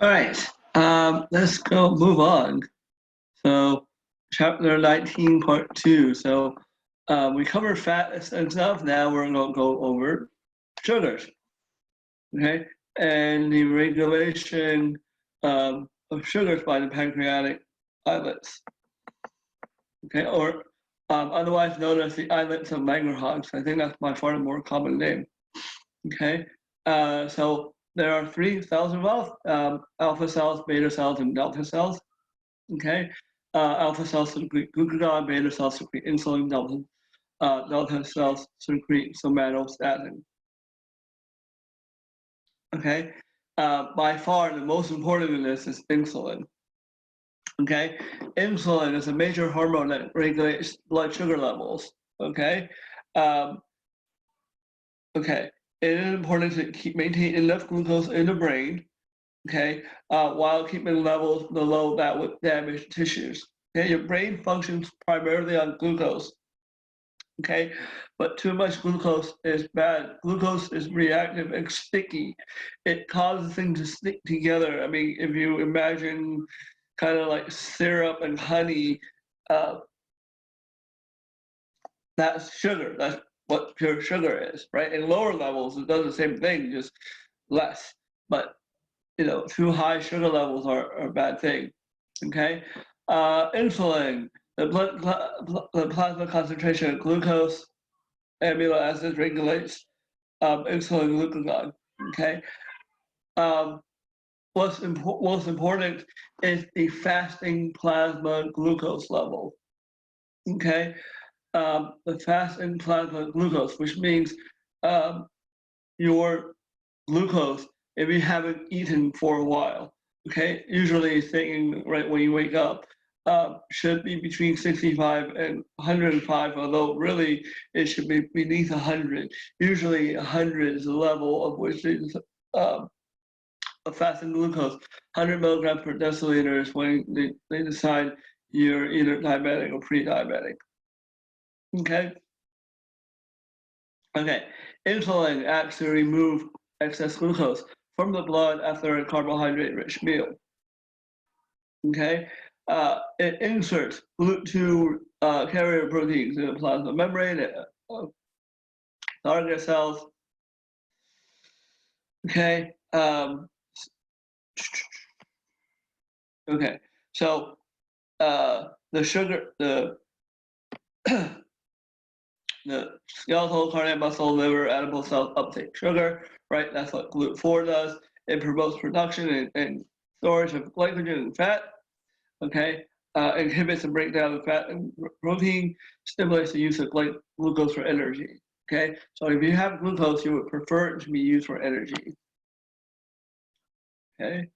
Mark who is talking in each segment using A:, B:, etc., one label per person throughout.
A: All right, let's go move on. So, chapter 19, part 2. So, we covered fat and stuff. Now we're going to go over sugars, okay? And the regulation of sugars by the pancreatic islets, okay? Or otherwise known as the islets of Langerhans. I think that's by far the more common name, okay? So, there are 3 cells involved, alpha cells, beta cells, and delta cells. Okay, alpha cells secrete glucagon, beta cells secrete insulin, delta cells secrete somatostatin. Okay, by far the most important in this is insulin. Okay, insulin is a major hormone that regulates blood sugar levels. Okay, okay, it is important to maintain enough glucose in the brain. Okay, while keeping levels below that with damaged tissues. Okay, your brain functions primarily on glucose. Okay, but too much glucose is bad. Glucose is reactive and sticky. It causes things to stick together. I mean, if you imagine kind of like syrup and honey, that's sugar. That's what pure sugar is, right? In lower levels, it does the same thing, just less. But too high sugar levels are a bad thing. Okay, insulin, the plasma concentration of glucose, amino acids regulates insulin glucagon. Okay, what's most important is the fasting plasma glucose level. Okay, the fasting plasma glucose, which means your glucose, if you haven't eaten for a while, okay, usually thinking right when you wake up, should be between 65 and 105, although really it should be beneath 100. Usually 100 is the level of which is a fasting glucose. 100 milligrams per deciliter is when they decide you're either diabetic or pre-diabetic. Okay. Okay. Insulin acts to remove excess glucose from the blood after a carbohydrate-rich meal. Okay, it inserts Glut4 carrier proteins in the plasma membrane, target cells. Okay, okay. So the sugar, the the skeletal, cardiac muscle, liver, adipose cells uptake sugar, right? That's what Glut4 does. It promotes production and storage of glycogen and fat. Okay, inhibits the breakdown of fat and protein, stimulates the use of glucose for energy. Okay, so if you have glucose, you would prefer it to be used for energy. Okay.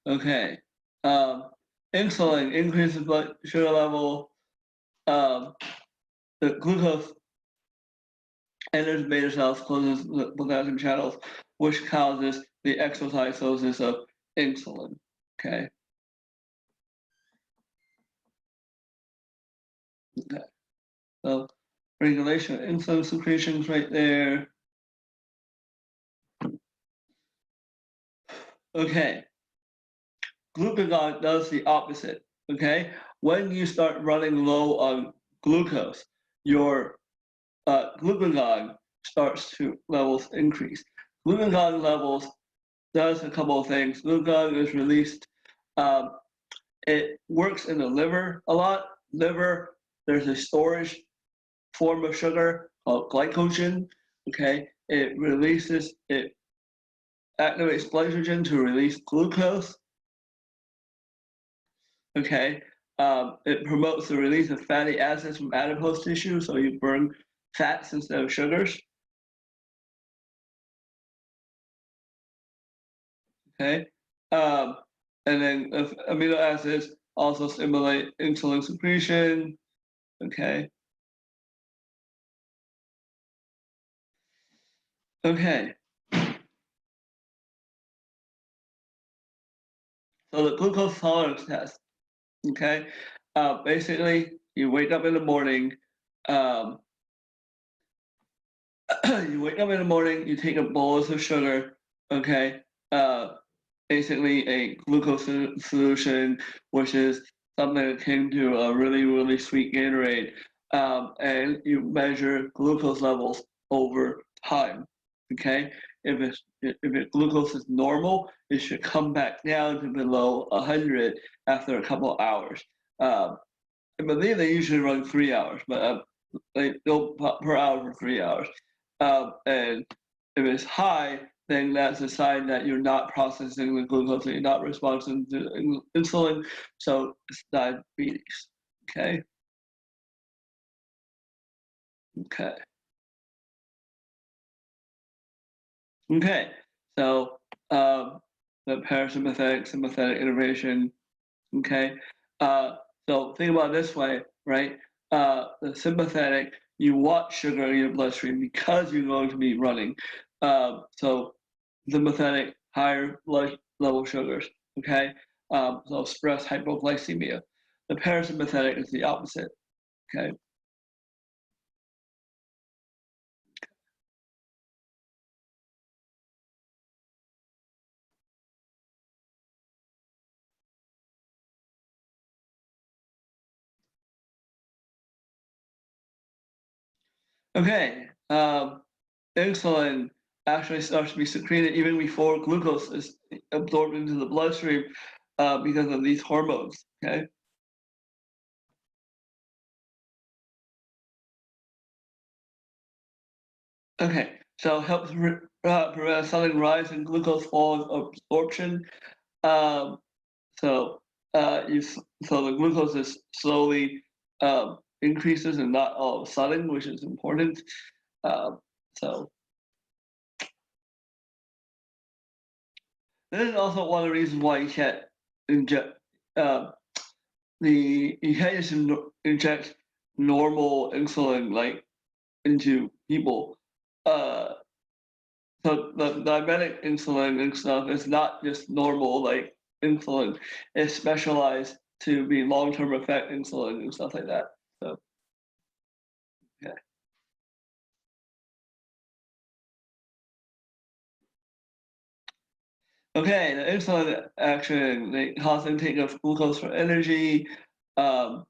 A: Okay. Insulin increases blood sugar level. The glucose enters beta cells, closes the potassium channels, which causes the exocytosis of insulin. Okay. Okay. So regulation of insulin secretions right there. Okay. Glucagon does the opposite. Okay. When you start running low on glucose, your glucagon starts to levels increase. Glucagon levels does a couple of things. Glucagon is released. It works in the liver a lot. Liver, there's a storage form of sugar called glycogen. Okay, it activates glycogen to release glucose. Okay, it promotes the release of fatty acids from adipose tissue, so you burn fats instead of sugars. Okay, and then amino acids also stimulate insulin secretion. Okay. Okay. So the glucose tolerance test. Okay. Basically, you wake up in the morning. You wake up in the morning, you take a bolus of sugar, okay? Basically a glucose solution, which is something akin to a really, really sweet Gatorade, and you measure glucose levels over time, okay? If glucose is normal, it should come back down to below 100 after a couple of hours. I believe they usually run 3 hours, but they go per hour for 3 hours. And if it's high, then that's a sign that you're not processing the glucose, you're not responding to insulin, so it's diabetes. Okay. Okay. Okay. So the parasympathetic, sympathetic innervation. Okay. So think about it this way, right? The sympathetic, you want sugar in your bloodstream because you're going to be running. So sympathetic, higher blood level sugars, okay? So stress, hypoglycemia. The parasympathetic is the opposite, okay? Okay, insulin actually starts to be secreted even before glucose is absorbed into the bloodstream because of these hormones, okay? Okay, so helps prevent sudden rise in glucose fall absorption. Um, so so the glucose is slowly increases and not all of a sudden, which is important. Um, so this is also one of the reasons why you can't inject uh, you can't just inject normal insulin like into people. Uh, So the diabetic insulin and stuff is not just normal like insulin. It's specialized to be long-term effect insulin and stuff like that. So yeah. Okay, the insulin action, the constant intake of glucose for energy, um,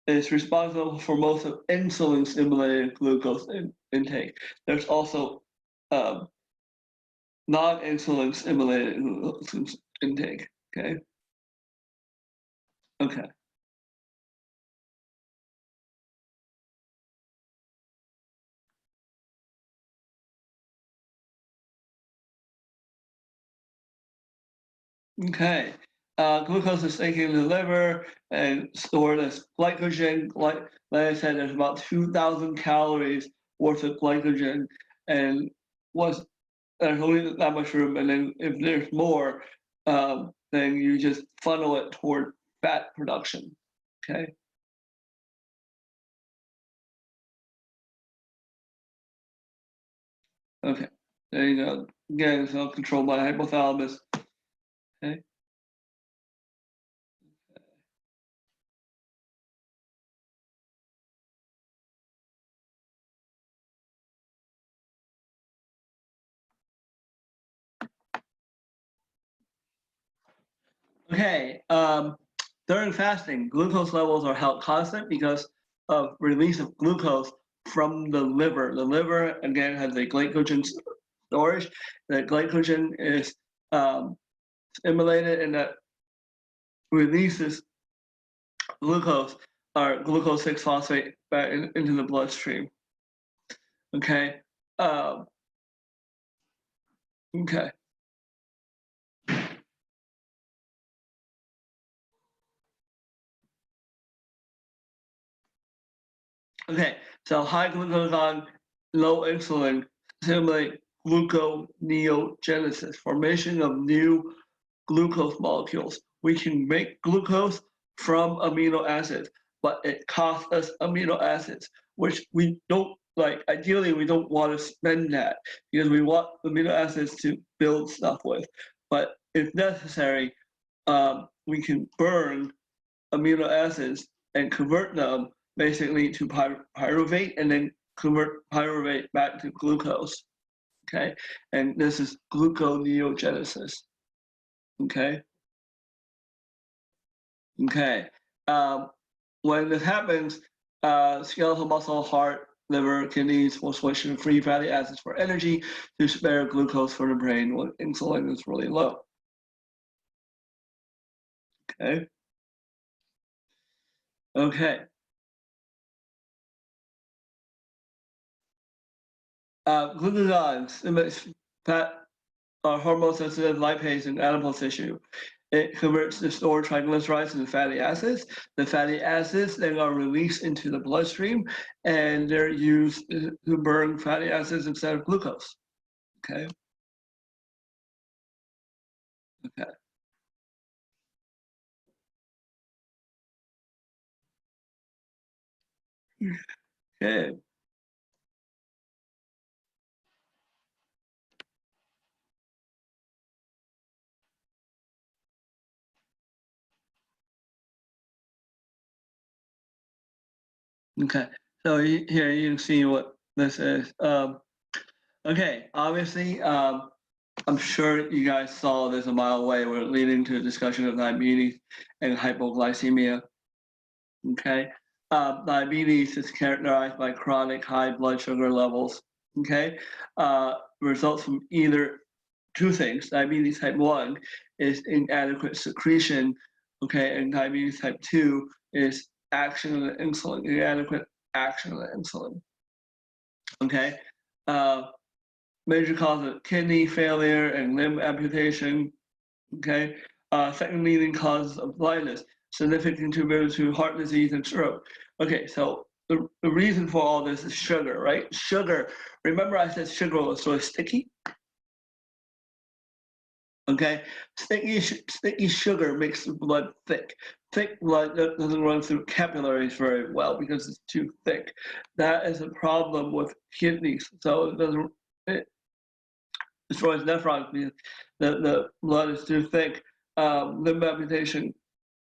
A: is responsible for most of insulin-stimulated glucose intake. There's also um, non-insulin stimulated glucose intake. Okay. Okay. Okay. Glucose is taken in the liver and stored as glycogen. Like I said, there's about 2,000 calories worth of glycogen, and once there's only that much room, and then if there's more, then you just funnel it toward fat production. Okay. Okay. There you go. Again, it's all controlled by hypothalamus. Okay. Okay, during fasting, glucose levels are held constant because of release of glucose from the liver. The liver, again, has a glycogen storage. The glycogen is stimulated and that releases glucose or glucose 6-phosphate back into the bloodstream. Okay. Um, okay. Okay, so high glucagon, low insulin stimulate gluconeogenesis, formation of new glucose molecules. We can make glucose from amino acids, but it costs us amino acids, which we don't like. Ideally, we don't want to spend that because we want amino acids to build stuff with. But if necessary, we can burn amino acids and convert them basically to pyruvate and then convert pyruvate back to glucose. Okay, and this is gluconeogenesis. Okay. Okay. When this happens, skeletal muscle, heart, liver, kidneys will switch to free fatty acids for energy to spare glucose for the brain when insulin is really low. Okay. Okay. Glucagon emits fat hormone-sensitive lipase in adipose tissue. It converts the stored triglycerides into fatty acids. The fatty acids then are released into the bloodstream, and they're used to burn fatty acids instead of glucose. Okay. Okay. Okay. Okay. So here you can see what this is. Okay. Obviously, I'm sure you guys saw this a mile away. We're leading to a discussion of diabetes and hypoglycemia. Okay. Diabetes is characterized by chronic high blood sugar levels. Okay. Results from either two things. Diabetes type 1 is inadequate secretion. Okay. And diabetes type 2 is action of the insulin, inadequate action of the insulin. Okay. Major cause of kidney failure and limb amputation. Okay. Second leading cause of blindness, significant contributors to heart disease and stroke. Okay, so the reason for all this is sugar, right? Sugar, remember I said sugar was sort of sticky? Okay, sticky sugar makes the blood thick. Thick blood doesn't run through capillaries very well because it's too thick. That is a problem with kidneys. So it destroys nephrons because the blood is too thick. Limb amputation,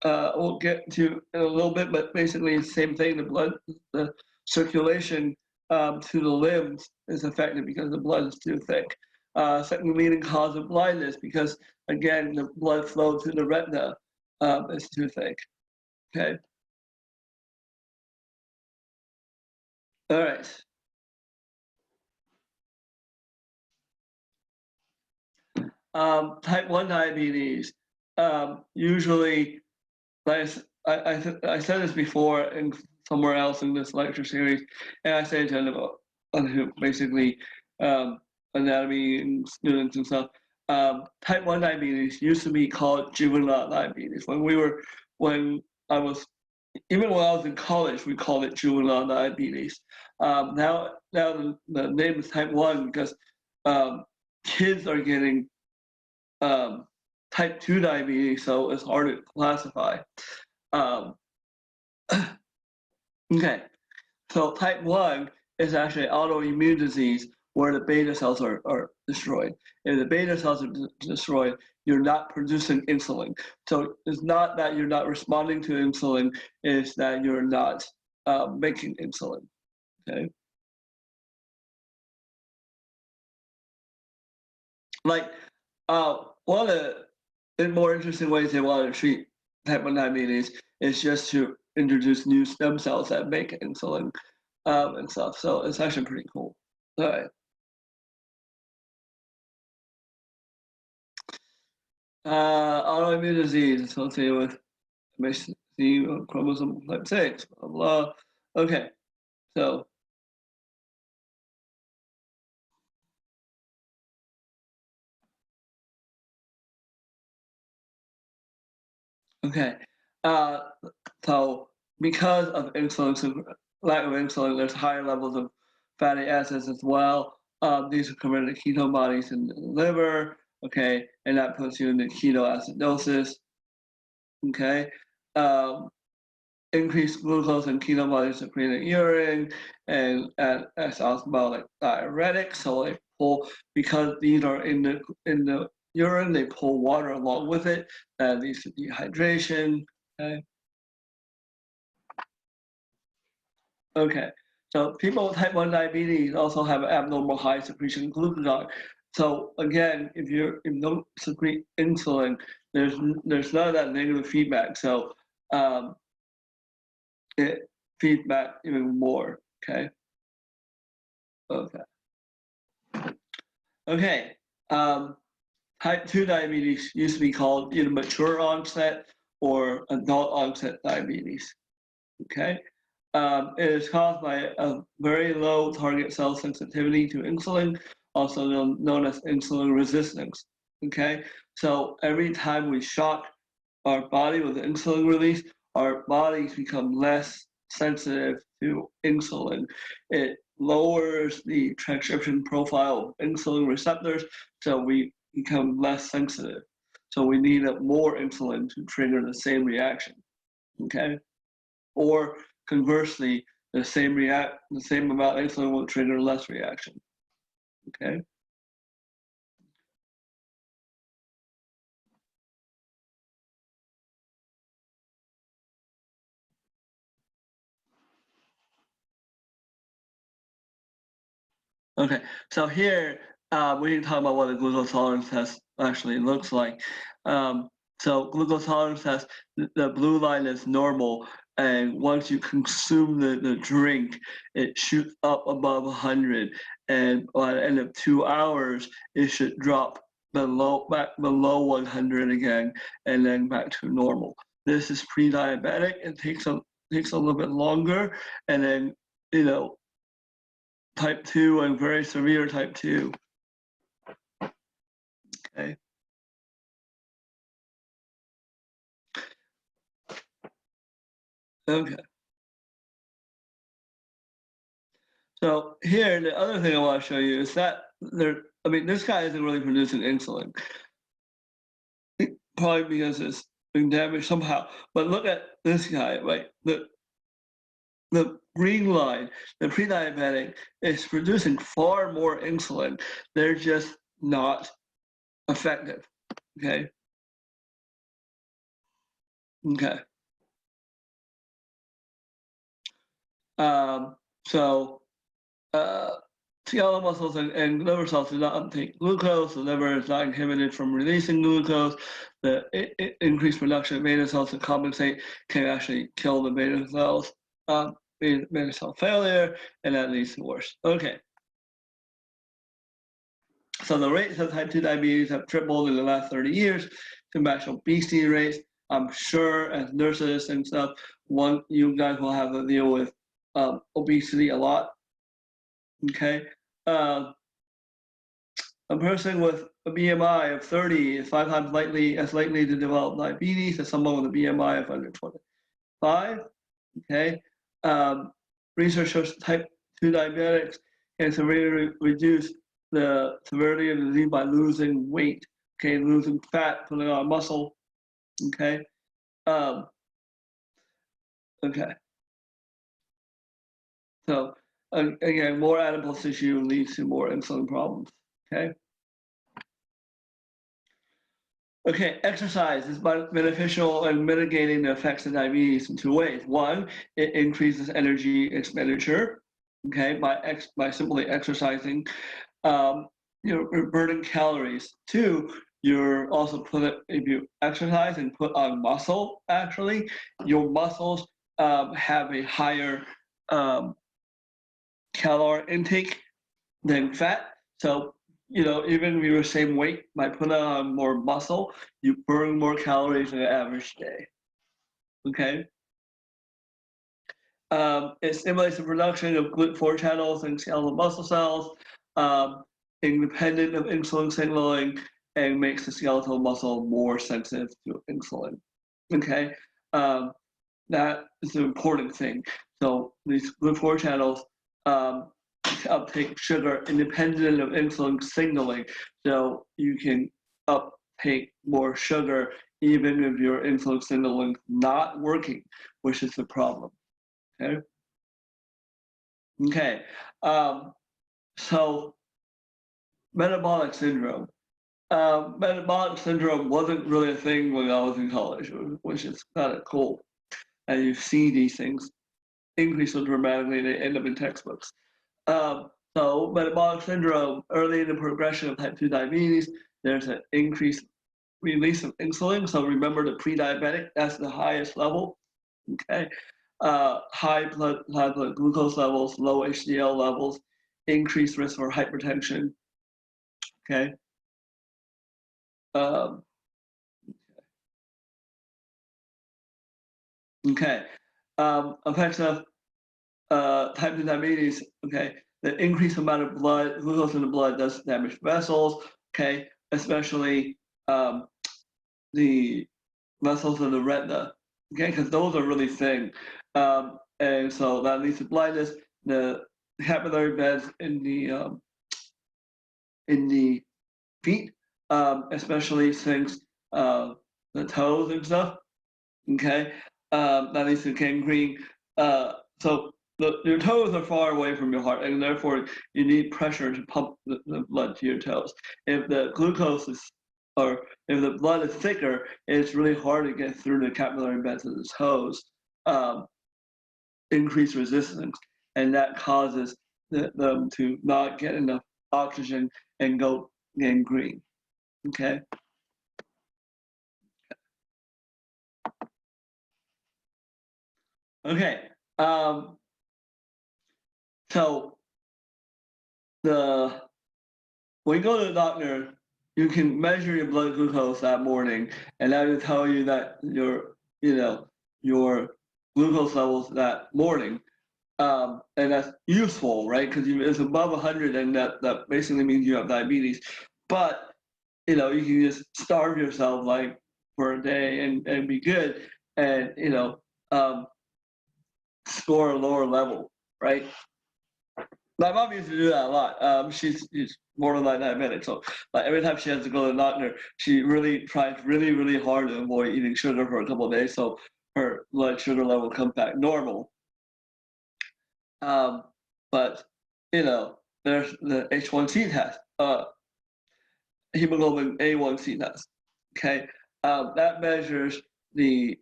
A: we'll get to in a little bit, but basically it's the same thing. The circulation to the limbs is affected because the blood is too thick. Second leading cause of blindness because, again, the blood flow to the retina is too thick. Okay. All right. Type 1 diabetes, usually, I said this before and somewhere else in this lecture series, and I say it to basically anatomy and students and stuff. Type 1 diabetes used to be called juvenile diabetes. When I was in college, we called it juvenile diabetes. Now the name is type 1 because kids are getting type 2 diabetes, so it's hard to classify. Okay, so type 1 is actually autoimmune disease where the beta cells are destroyed. If the beta cells are destroyed, you're not producing insulin. So it's not that you're not responding to insulin, it's that you're not making insulin, okay? Like, one of the more interesting ways they want to treat type 1 diabetes is just to introduce new stem cells that make insulin and stuff. So it's actually pretty cool. All right. Autoimmune disease associated with MHC chromosome type 6, blah, blah. Okay, so. Okay, so because of insulin, lack of insulin, there's higher levels of fatty acids as well. These are converted to ketone bodies in the liver, okay, and that puts you into ketoacidosis, okay. Increased glucose and ketone bodies secreted in urine, and as osmotic diuretics, so they pull, because these are in the urine, they pull water along with it, that leads to dehydration, okay. Okay, So people with type 1 diabetes also have abnormal high secretion of glucagon. So again, if you don't secrete insulin, there's none of that negative feedback. So it feeds back even more. Okay. Okay. Type 2 diabetes used to be called either mature onset or adult onset diabetes. Okay. It is caused by a very low target cell sensitivity to insulin, also known as insulin resistance. Okay, so every time we shock our body with insulin release, our bodies become less sensitive to insulin. It lowers the transcription profile of insulin receptors, so we become less sensitive. So we need more insulin to trigger the same reaction. Okay, or conversely, the same amount of insulin will trigger less reaction. Okay. Okay, so here we can talk about what a glucose tolerance test actually looks like. So glucose tolerance test, the blue line is normal, and once you consume the drink, it shoots up above 100, and by the end of 2 hours, it should drop back below 100 again, and then back to normal. This is pre-diabetic. It takes a little bit longer, and then type 2 and very severe type 2. Okay. Okay. So here, the other thing I want to show you is that this guy isn't really producing insulin. Probably because it's been damaged somehow. But look at this guy, right? The green line, the pre-diabetic, is producing far more insulin. They're just not effective. Okay. Okay. So skeletal muscles and liver cells do not uptake glucose. The liver is not inhibited from releasing glucose. The increased production of beta cells to compensate can actually kill the beta cells, beta cell failure, and that leads to worse. Okay. So the rates of type 2 diabetes have tripled in the last 30 years to match obesity rates. I'm sure as nurses and stuff, you guys will have to deal with obesity a lot. Okay. A person with a BMI of 30 is 5 times as likely to develop diabetes as someone with a BMI of under 25. Okay. Research shows type 2 diabetics can severely reduce the severity of the disease by losing weight. Okay, losing fat, putting on muscle. Okay. Okay. So again, more adipose tissue leads to more insulin problems. Okay. Okay, exercise is beneficial in mitigating the effects of diabetes in 2 ways. One, it increases energy expenditure. Okay, by simply exercising, you're burning calories. 2, you're also if you exercise and put on muscle, actually, your muscles have a higher calorie intake than fat. So, even if you're the same weight, by putting on more muscle, you burn more calories in an average day. Okay. It stimulates the production of Glut4 channels and skeletal muscle cells, independent of insulin signaling, and makes the skeletal muscle more sensitive to insulin. Okay. That is an important thing. So these Glut4 channels uptake sugar independent of insulin signaling. So you can uptake more sugar even if your insulin signaling not working, which is the problem. Okay. Okay. So metabolic syndrome. Metabolic syndrome wasn't really a thing when I was in college, which is kind of cool. And you see these things. increase so dramatically they end up in textbooks. So metabolic syndrome, early in the progression of type 2 diabetes, there's an increased release of insulin. So remember the pre-diabetic, that's the highest level, okay? High blood glucose levels, low HDL levels, increased risk for hypertension, okay? Okay, effects of type 2 diabetes, okay? The increased amount of blood, glucose in the blood does damage vessels, okay? Especially the vessels in the retina, okay? Because those are really thin. And so that leads to blindness. The capillary beds in the feet, especially since the toes and stuff, okay? That leads to gangrene. So your toes are far away from your heart, and therefore you need pressure to pump the blood to your toes. If the glucose is, or if the blood is thicker, it's really hard to get through the capillary beds of the toes. Increased resistance, and that causes them to not get enough oxygen and go gangrene. Okay. Okay. So when you go to the doctor, you can measure your blood glucose that morning, and that will tell you that your glucose levels that morning, and that's useful, right? Because it's above 100, and that basically means you have diabetes. But you can just starve yourself like for a day and be good, and score a lower level, right? My mom used to do that a lot. She's borderline diabetic, so like every time she has to go to the doctor, she really tries really hard to avoid eating sugar for a couple of days, so her blood sugar level comes back normal. But there's the H1C test, Hemoglobin A1c test. Okay, that measures the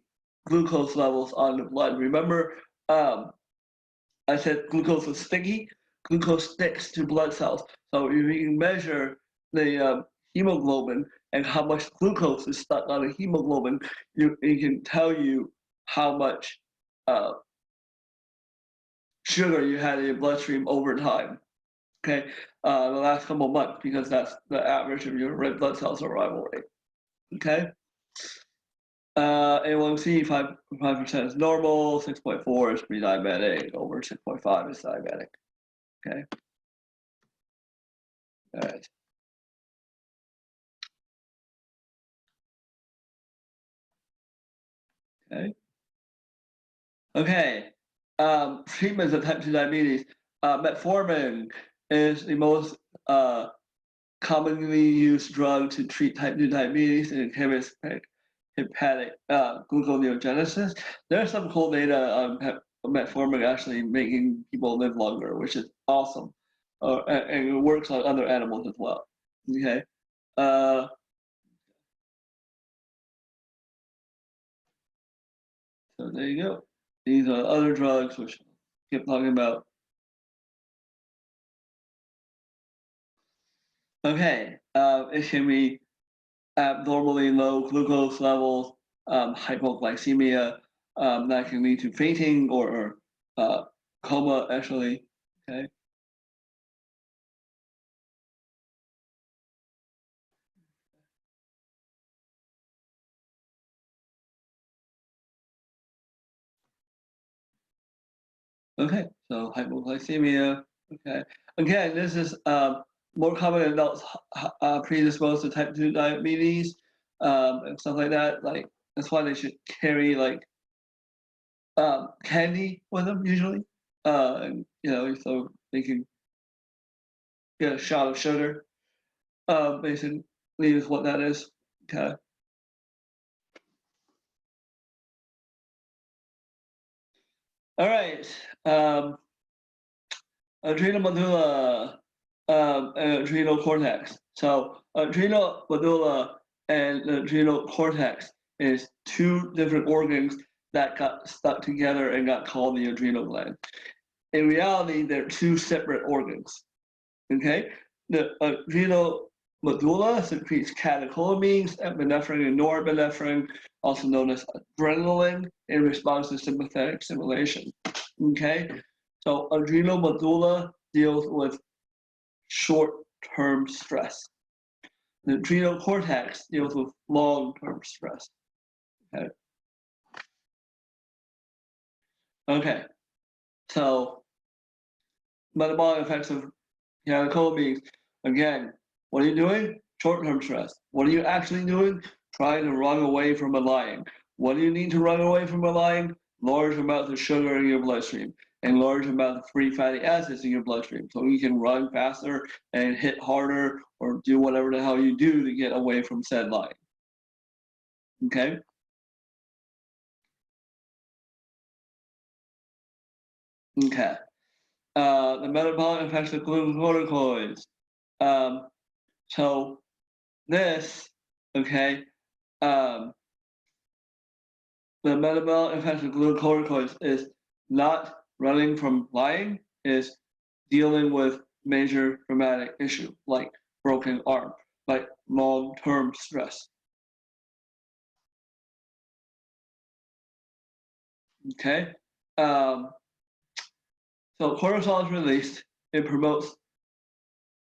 A: glucose levels on the blood. Remember, I said glucose is sticky. Glucose sticks to blood cells. So if you can measure the hemoglobin and how much glucose is stuck on the hemoglobin, it can tell you how much sugar you had in your bloodstream over time. Okay, the last couple of months, because that's the average of your red blood cells arrival rate. Okay. A1C 5% is normal, 6.4 is pre-diabetic, over 6.5 is diabetic. Okay. All right. Okay. Okay. Treatments of type 2 diabetes. Metformin is the most commonly used drug to treat type 2 diabetes and inhibits hepatic gluconeogenesis. There's some cool data on metformin actually making people live longer, which is awesome. And it works on other animals as well. Okay. So there you go. These are other drugs which I keep talking about. Okay, it can be abnormally low glucose levels, hypoglycemia, that can lead to fainting or coma actually. Okay. Okay, so hypoglycemia. Okay, again, this is more common in adults predisposed to type 2 diabetes and stuff like that. Like that's why they should carry like candy with them usually, and, so they can get a shot of sugar. Basically, is what that is. Okay. All right. Adrenal medulla and adrenal cortex. So adrenal medulla and the adrenal cortex is two different organs that got stuck together and got called the adrenal gland. In reality, they're two separate organs. Okay, the adrenal medulla secretes catecholamines, epinephrine and norepinephrine, also known as adrenaline, in response to sympathetic stimulation. Okay, so adrenal medulla deals with short-term stress. The adrenal cortex deals with long-term stress. Okay. Okay. So metabolic effects of catecholamines. Again, what are you doing? Short-term stress. What are you actually doing? Trying to run away from a lion. What do you need to run away from a lion? Large amounts of sugar in your bloodstream and large amounts of free fatty acids in your bloodstream, so you can run faster and hit harder or do whatever the hell you do to get away from said lion. Okay? Okay. The metabolic effects of glucocorticoids. So this, okay, the metabolic effects of glucocorticoids is not running from lying, is dealing with major traumatic issue like broken arm, like long-term stress. Okay, so cortisol is released. It promotes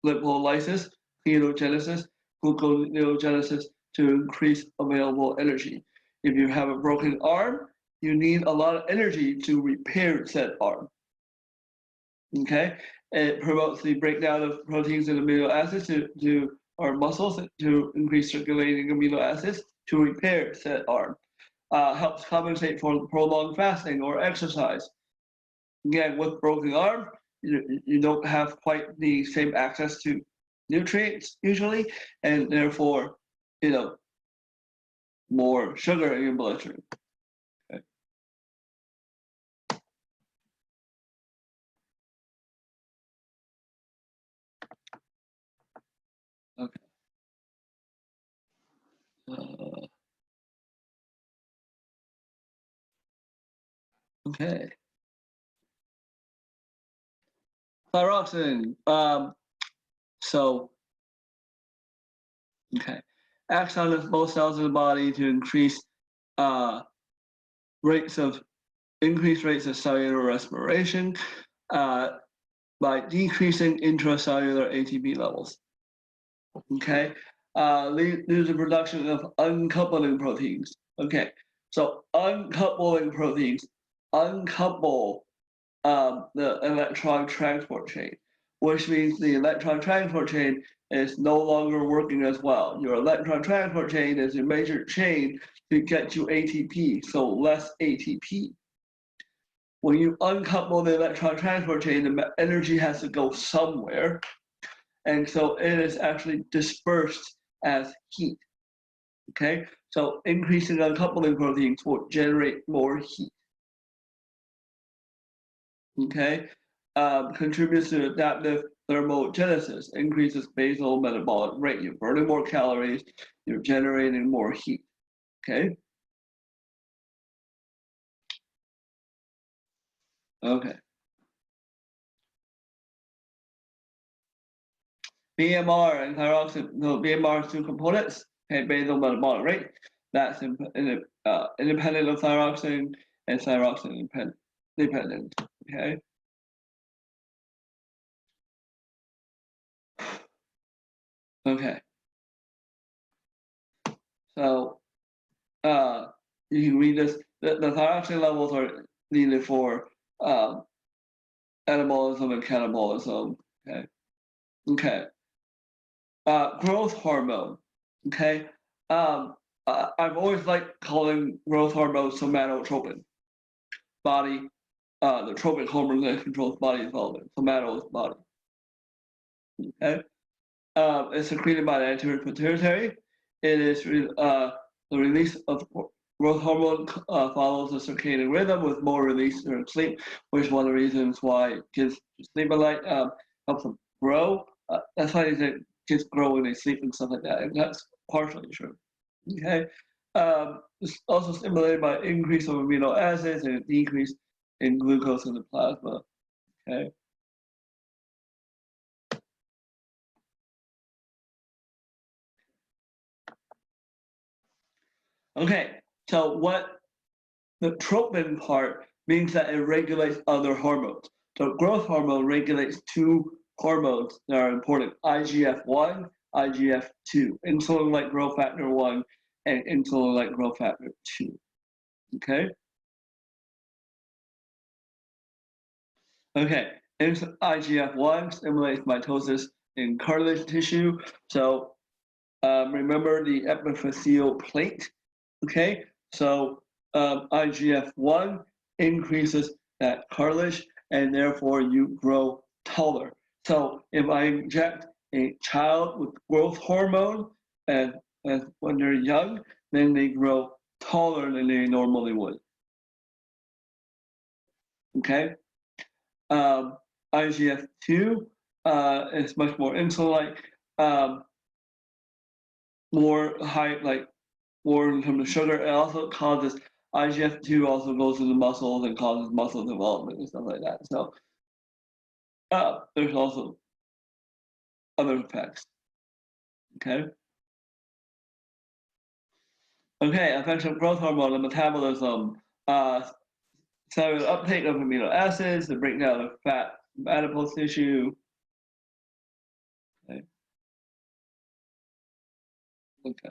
A: lipolysis, ketogenesis, gluconeogenesis to increase available energy. If you have a broken arm, you need a lot of energy to repair said arm. Okay, it promotes the breakdown of proteins and amino acids to our muscles to increase circulating amino acids to repair said arm. Helps compensate for prolonged fasting or exercise. Again, with broken arm, you don't have quite the same access to nutrients usually, and therefore, more sugar in your bloodstream. Okay. Okay. Okay. Thyroxine. Okay. Acts on both cells of the body to increase increased rates of cellular respiration by decreasing intracellular ATP levels. Okay. Leads to production of uncoupling proteins. Okay. So uncoupling proteins uncouple the electron transport chain, which means the electron transport chain is no longer working as well. Your electron transport chain is a major chain to get you ATP, so less ATP. When you uncouple the electron transport chain, the energy has to go somewhere, and so it is actually dispersed as heat. Okay, so increasing uncoupling proteins will generate more heat. Okay, contributes to adaptive thermogenesis, increases basal metabolic rate. You're burning more calories, you're generating more heat. Okay. Okay. Bmr and Thyroxine. No, Bmr is two components. Okay, basal metabolic rate. That's independent of thyroxine, and thyroxine dependent. Okay. Okay. So you can read this. The thyroxine levels are needed for anabolism and catabolism. Okay. Okay. Growth hormone. Okay. I've always liked calling growth hormone somatotropin. Body, the tropic hormone that controls body development. Somato is body. Okay. It's secreted by the anterior pituitary. It is the release of growth hormone follows the circadian rhythm with more release during sleep, which is one of the reasons why kids sleep at night helps them grow. That's why they say kids grow when they sleep and stuff like that, and that's partially true. Okay, It's also stimulated by increase of amino acids and a decrease in glucose in the plasma. Okay. Okay, so what the tropin part means that it regulates other hormones. So growth hormone regulates two hormones that are important: IGF-1, IGF-2, insulin-like growth factor 1 and insulin-like growth factor 2. Okay. Okay, IGF-1 stimulates mitosis in cartilage tissue. So remember the epiphyseal plate. Okay, so IGF-1 increases that cartilage, and therefore you grow taller. So if I inject a child with growth hormone and when they're young, then they grow taller than they normally would. Okay. IGF-2 is much more insulin-like, more high, like more in terms of sugar. It also causes IGF-2 also goes to the muscles and causes muscle development and stuff like that. So there's also other effects. Okay. Okay, effects of growth hormone and metabolism. Cellular uptake of amino acids, the breakdown of fat from adipose tissue. Okay. Okay.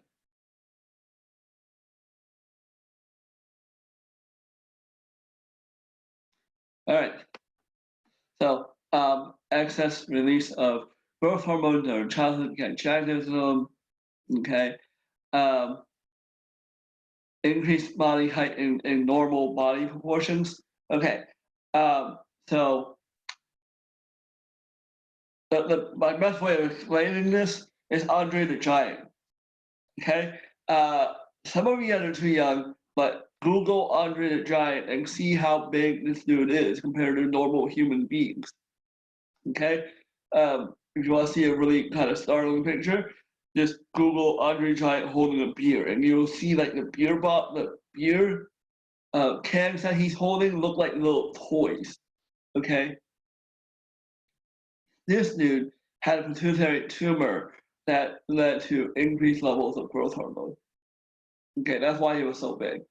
A: All right. So excess release of growth hormone during childhood gigantism. Okay. Increased body height in normal body proportions. Okay. So my best way of explaining this is Andre the Giant. Okay. Some of you guys are too young, but Google Andre the Giant and see how big this dude is compared to normal human beings. Okay. If you want to see a really kind of startling picture, just Google Andre Giant holding a beer, and you'll see like the beer cans that he's holding look like little toys. Okay. This dude had a pituitary tumor that led to increased levels of growth hormone. Okay, that's why he was so big.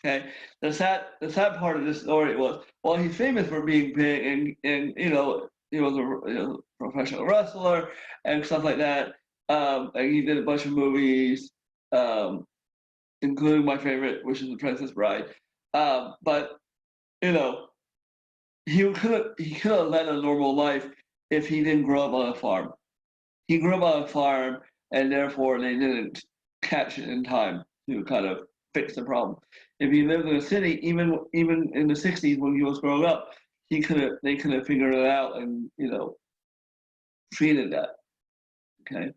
A: Okay, the sad part of this story was, well, he's famous for being big, and he was a professional wrestler and stuff like that. And he did a bunch of movies, including my favorite, which is The Princess Bride. But he could have led a normal life if he didn't grow up on a farm. He grew up on a farm, and therefore they didn't catch it in time to kind of fix the problem. If he lived in a city, even in the '60s when he was growing up, they could have figured it out and treated that. Okay.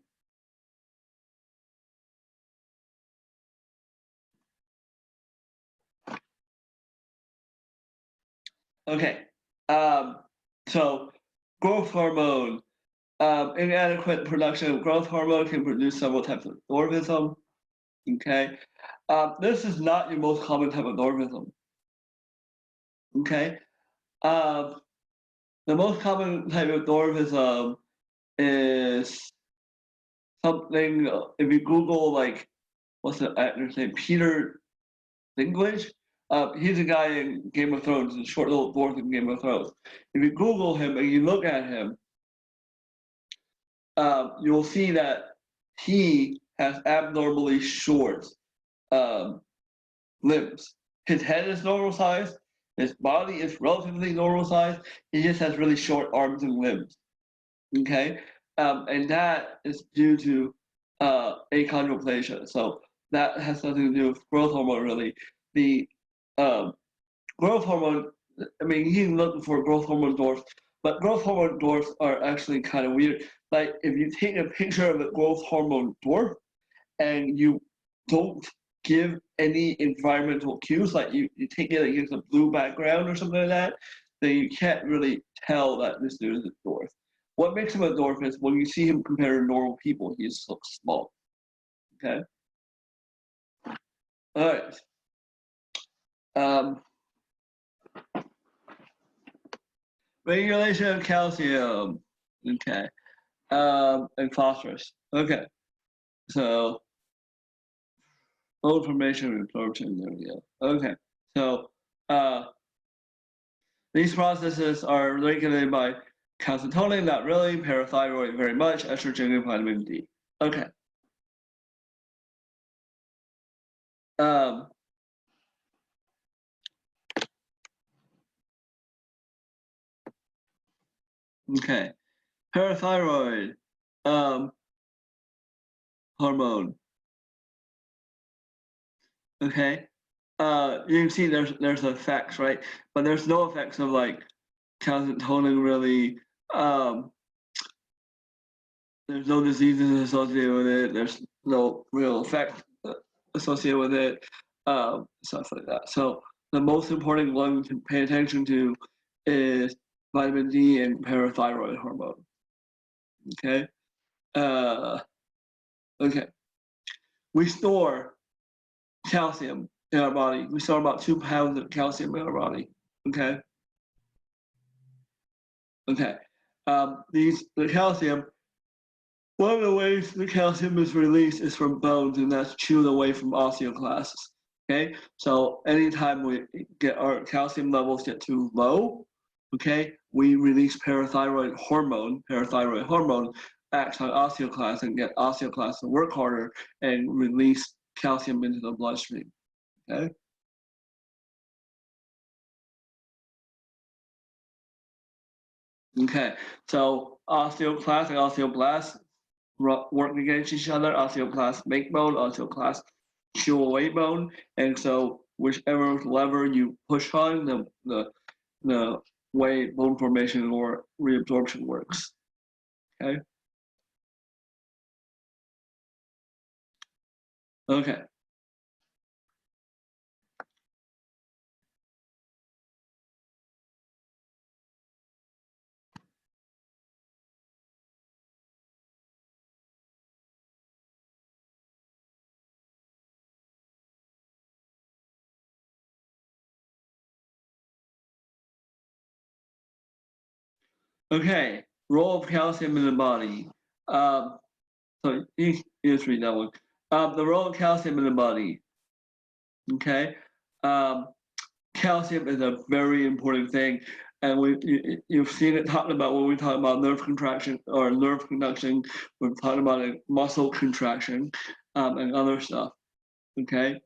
A: Okay. So growth hormone. Inadequate production of growth hormone can produce several types of dwarfism. Okay. This is not your most common type of dwarfism. Okay. The most common type of dwarfism is something, if you Google, like, what's the actor's name? Peter Dinklage. He's a guy in Game of Thrones, a short little dwarf in Game of Thrones. If you Google him and you look at him, you'll see that he has abnormally short limbs. His head is normal size. His body is relatively normal size. He just has really short arms and limbs. Okay, and that is due to achondroplasia. So that has nothing to do with growth hormone, really. The growth hormone, I mean, he's looking for growth hormone dwarfs, but growth hormone dwarfs are actually kind of weird. Like, if you take a picture of a growth hormone dwarf and you don't give any environmental cues, like you take it against a blue background or something like that, then you can't really tell that this dude is a dwarf. What makes him a dwarf is when you see him compared to normal people, he just looks small. Okay. All right. Regulation of calcium. Okay. And phosphorus. Okay. So, full information absorption. There we go. Okay. So, these processes are regulated by calcitonin, not really, parathyroid very much, estrogen, and vitamin D. Okay. Okay. Parathyroid hormone. Okay. You can see there's effects, right? But there's no effects of like calcitonin really. There's no diseases associated with it. There's no real effect associated with it. Stuff like that. So the most important one to pay attention to is vitamin D and parathyroid hormone. Okay. Okay. We store calcium in our body. We store about 2 pounds of calcium in our body. Okay. Okay. The calcium. One of the ways the calcium is released is from bones, and that's chewed away from osteoclasts. Okay. So anytime we get our calcium levels get too low, okay, we release parathyroid hormone. Parathyroid hormone acts on osteoclasts and get osteoclasts to work harder and release calcium into the bloodstream. Okay. Okay. So osteoclasts and osteoblasts work against each other. Osteoclasts make bone. Osteoclasts chew away bone, and so whichever lever you push on, the way bone formation or reabsorption works. Okay. Okay. Okay. Role of calcium in the body. So you just read that one. The role of calcium in the body. Okay. Calcium is a very important thing, and you've seen it talked about when we talk about nerve contraction or nerve conduction. We're talking about a muscle contraction and other stuff. Okay.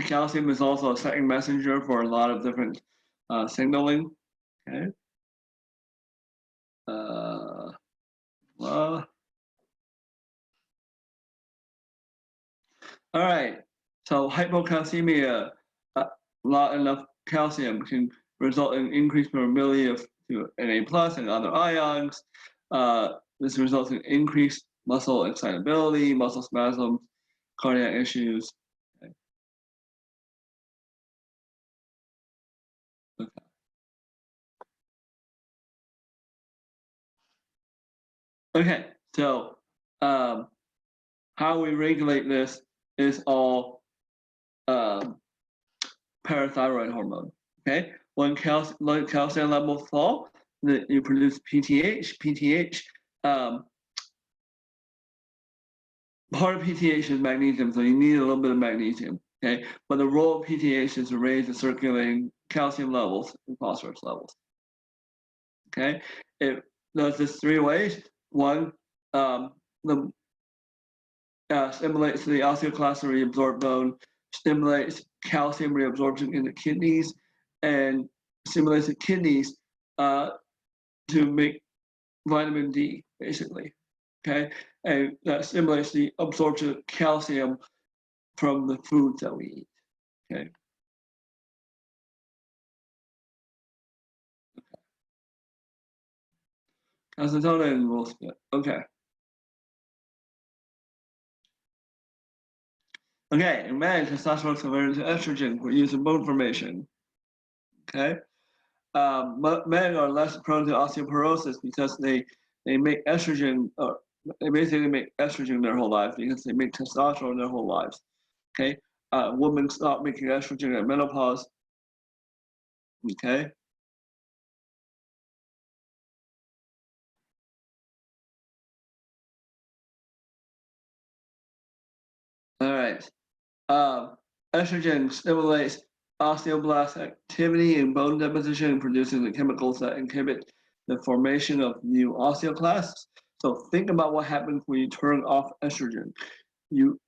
A: Calcium is also a second messenger for a lot of different signaling. Okay. Well, all right. So hypocalcemia, not enough calcium can result in increased permeability of to Na plus and other ions. This results in increased muscle excitability, muscle spasms, cardiac issues. Okay. Okay, so how we regulate this is all parathyroid hormone. Okay, when calcium levels fall, you produce PTH. PTH, part of PTH is magnesium, so you need a little bit of magnesium. Okay, but the role of PTH is to raise the circulating calcium levels and phosphorus levels. Okay, it does this 3 ways. One, the stimulates the osteoclast to reabsorb bone, stimulates calcium reabsorption in the kidneys, and stimulates the kidneys to make vitamin D, basically. Okay, and that stimulates the absorption of calcium from the foods that we eat. Okay. Calcitonin will split. Okay. Okay, in men, testosterone is converted to estrogen for use in bone formation. Okay. Men are less prone to osteoporosis because they make estrogen They basically make estrogen their whole lives because they make testosterone their whole lives. Okay, women stop making estrogen at menopause. Okay. All right. Estrogen stimulates osteoblast activity and bone deposition, producing the chemicals that inhibit the formation of new osteoclasts. So think about what happens when you turn off estrogen. You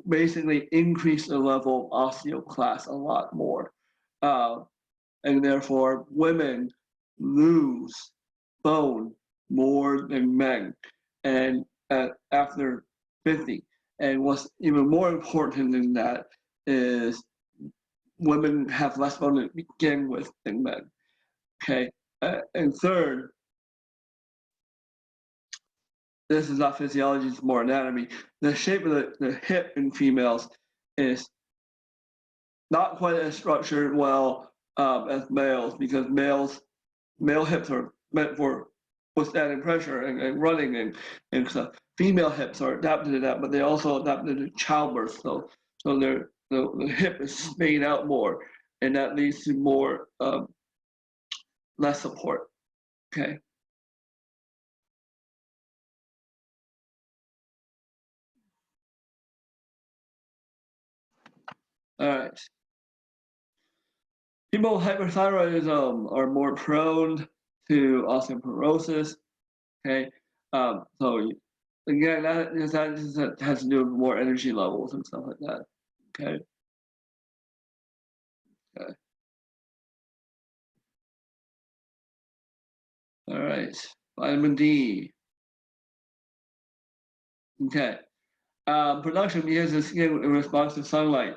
A: basically increase the level of osteoclasts a lot more. And therefore, women lose bone more than men, and after 50. And what's even more important than that is women have less bone to begin with than men. Okay, and third, this is not physiology, it's more anatomy. The shape of the hip in females is not quite as structured well as males, because male hips are meant for withstanding pressure and running and stuff. Female hips are adapted to that, but they also adapted to childbirth. So the hip is spayed out more, and that leads to more less support. Okay. All right. People with hyperthyroidism are more prone to osteoporosis. Okay. So again, that has to do with more energy levels and stuff like that. Okay. Okay. All right. Vitamin D. Okay. Production because the skin in response to sunlight.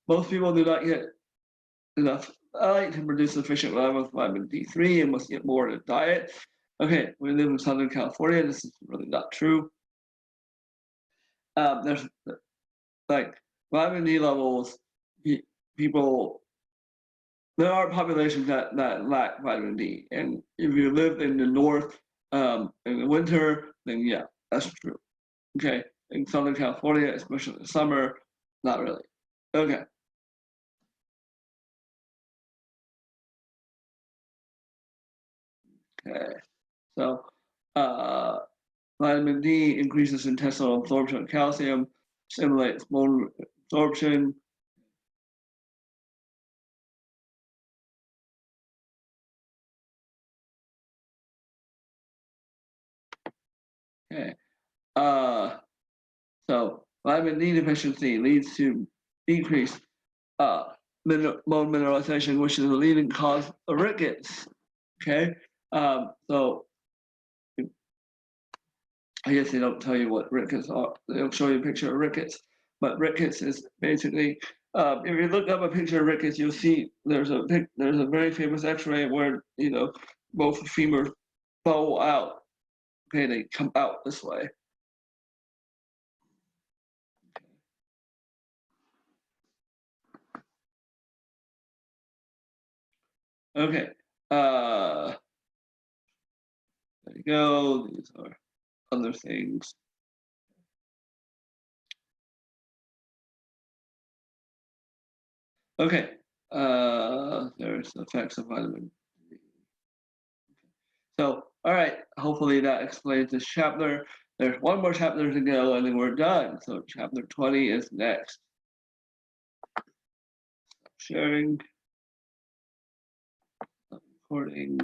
A: Most people do not get enough light to produce sufficient levels of vitamin D3 and must get more in a diet. Okay, we live in Southern California. This is really not true. There's like vitamin D levels, people, there are populations that lack vitamin D. And if you live in the north in the winter, then yeah, that's true. Okay, in Southern California, especially in the summer, not really. Okay. Okay. So vitamin D increases intestinal absorption of calcium, stimulates bone absorption. Okay. So vitamin D deficiency leads to decreased bone mineralization, which is the leading cause of rickets. Okay. So I guess they don't tell you what rickets are. They'll show you a picture of rickets, but rickets is basically, if you look up a picture of rickets, you'll see there's a very famous X-ray where both femurs bow out. Okay, they come out this way. Okay, there you go. These are other things. Okay, there's the effects of vitamin D. So, all right, hopefully that explains this chapter. There's one more chapter to go and then we're done. So chapter 20 is next. Sharing, recording.